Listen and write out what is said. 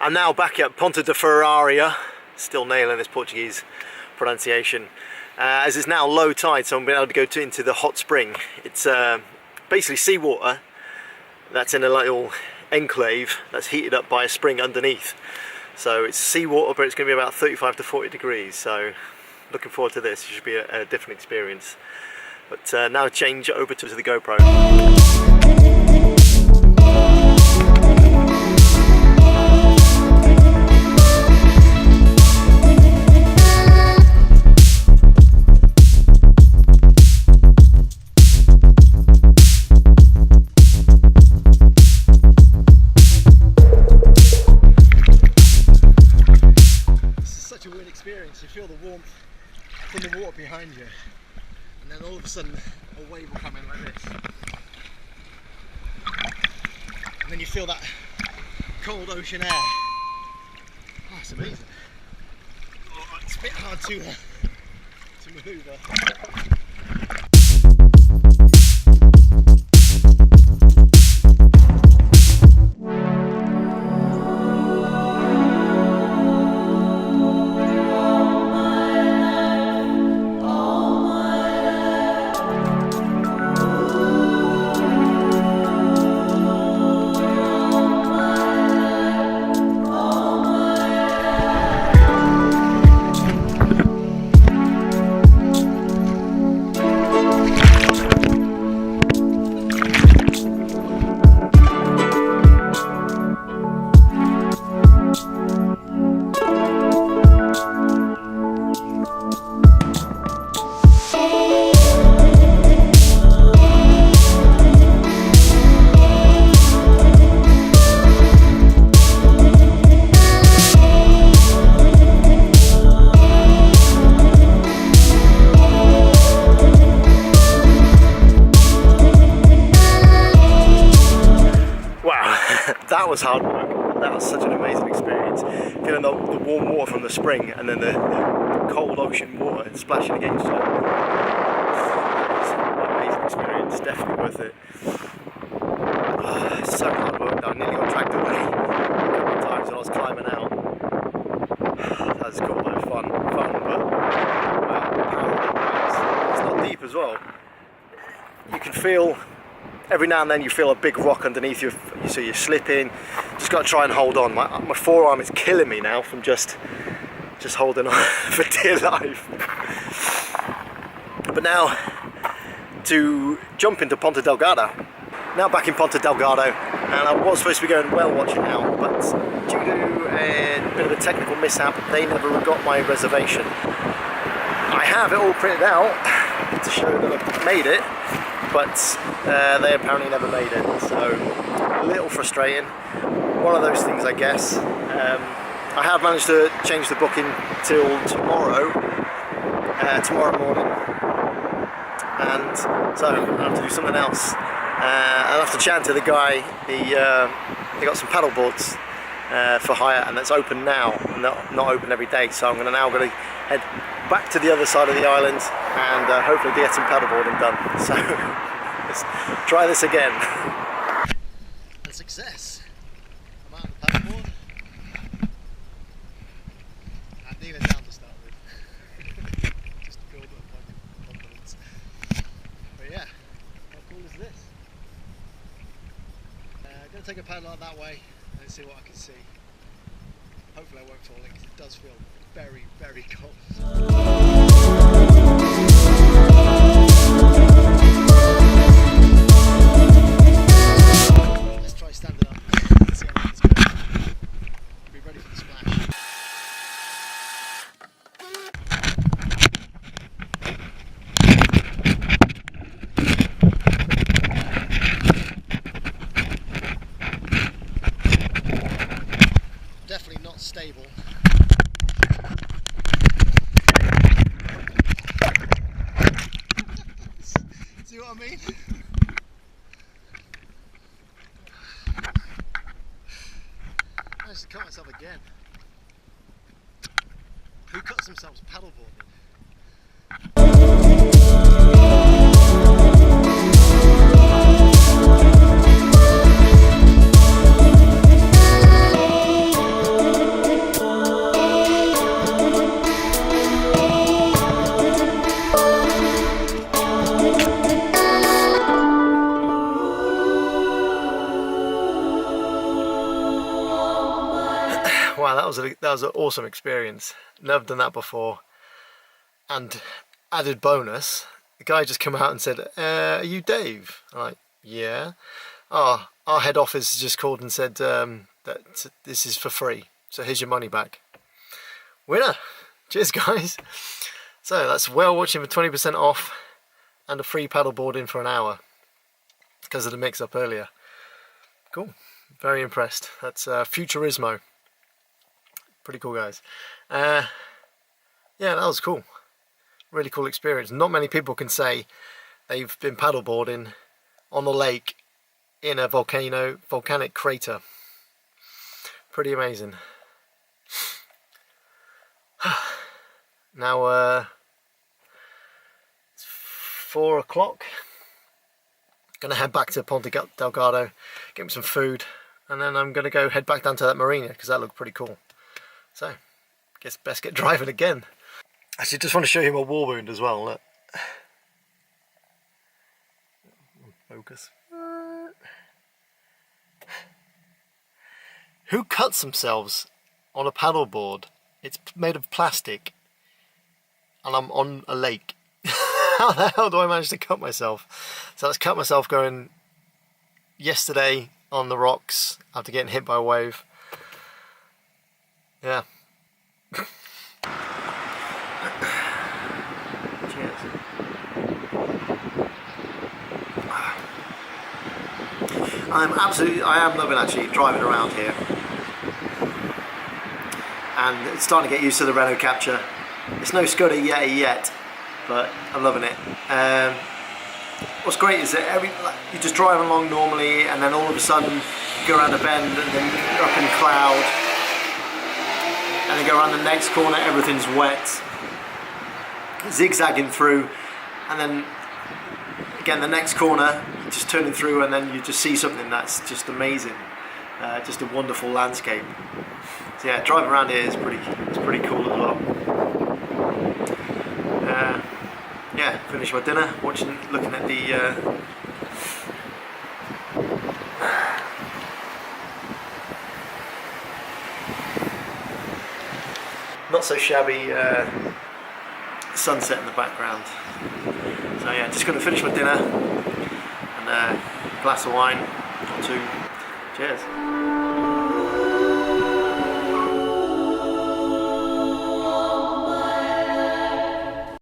I'm now back at Ponta da Ferraria, still nailing this Portuguese pronunciation, as it's now low tide, so I'm being able to go into the hot spring. It's basically seawater that's in a little enclave that's heated up by a spring underneath. So it's seawater, but it's going to be about 35 to 40 degrees, so looking forward to this. It should be a different experience. But now change over to the GoPro. Experience. You feel the warmth from the water behind you, and then all of a sudden a wave will come in like this, and then you feel that cold ocean air. Oh, it's amazing. Oh, it's a bit hard to manoeuvre. That was hard work. That was such an amazing experience. Feeling the warm water from the spring and then the cold ocean water splashing against you. It's an amazing experience, definitely worth it. It's so hard work. I nearly got dragged away a couple of times when I was climbing out. That was cool though, fun, but wow, it's not deep as well. You can feel every now and then you feel a big rock underneath you, so you're slipping. Just got to try and hold on. My forearm is killing me now from just holding on for dear life. But now to jump into Ponta Delgada. Now back in Ponta Delgado, and I was supposed to be going whale watching now, but due to a bit of a technical mishap, they never got my reservation. I have it all printed out to show that I've made it, but they apparently never made it, so a little frustrating. One of those things, I guess. I have managed to change the booking till tomorrow morning, and so I'll have to do something else. I'll have to chat to the guy. They got some paddle boards for hire, and that's open now, not open every day, so I'm now going to head back to the other side of the island and hopefully get some paddleboarding done. So let's try this again. A success. I'm out on the paddleboard. I'm kneeling down to start with. Just to build up my confidence. But yeah, how cool is this? I'm going to take a paddle out that way and see what I can see. Hopefully I won't fall in, because it does feel very, very cold. Let's try standing up. Let's see how long it's going. Be ready for the splash. Definitely not stable. what I mean? I just cut myself again. Who cuts themselves paddleboarding? Wow, that was an awesome experience. Never done that before. And added bonus, the guy just come out and said, "Are you Dave?" I'm like, "Yeah." "Oh, our head office just called and said that this is for free. So here's your money back." Winner! Cheers, guys. So that's whale watching for 20% off and a free paddleboarding for an hour because of the mix-up earlier. Cool. Very impressed. That's Futurismo. Pretty cool, guys. Yeah, that was cool. Really cool experience. Not many people can say they've been paddleboarding on the lake in a volcanic crater. Pretty amazing. Now it's 4 o'clock. Gonna head back to Ponta Delgado, get me some food, and then I'm gonna go head back down to that marina because that looked pretty cool. So, guess best get driving again. Actually, just want to show you my war wound as well. Look. Focus. Who cuts themselves on a paddleboard? It's made of plastic, and I'm on a lake. How the hell do I manage to cut myself? So let's cut myself going yesterday on the rocks after getting hit by a wave. Yeah. Cheers. I am loving actually driving around here. And it's starting to get used to the Renault Capture. It's no Skoda Yeti yet, but I'm loving it. What's great is that you just drive along normally, and then all of a sudden you go around a bend, and then you're up in a cloud, and then go around the next corner, everything's wet, zigzagging through, and then again the next corner, you're just turning through, and then you just see something that's just amazing, just a wonderful landscape. So yeah, driving around here is pretty cool as well. Yeah, finished my dinner, looking at the not so shabby sunset in the background. So yeah, just going to finish my dinner and a glass of wine or two. Cheers.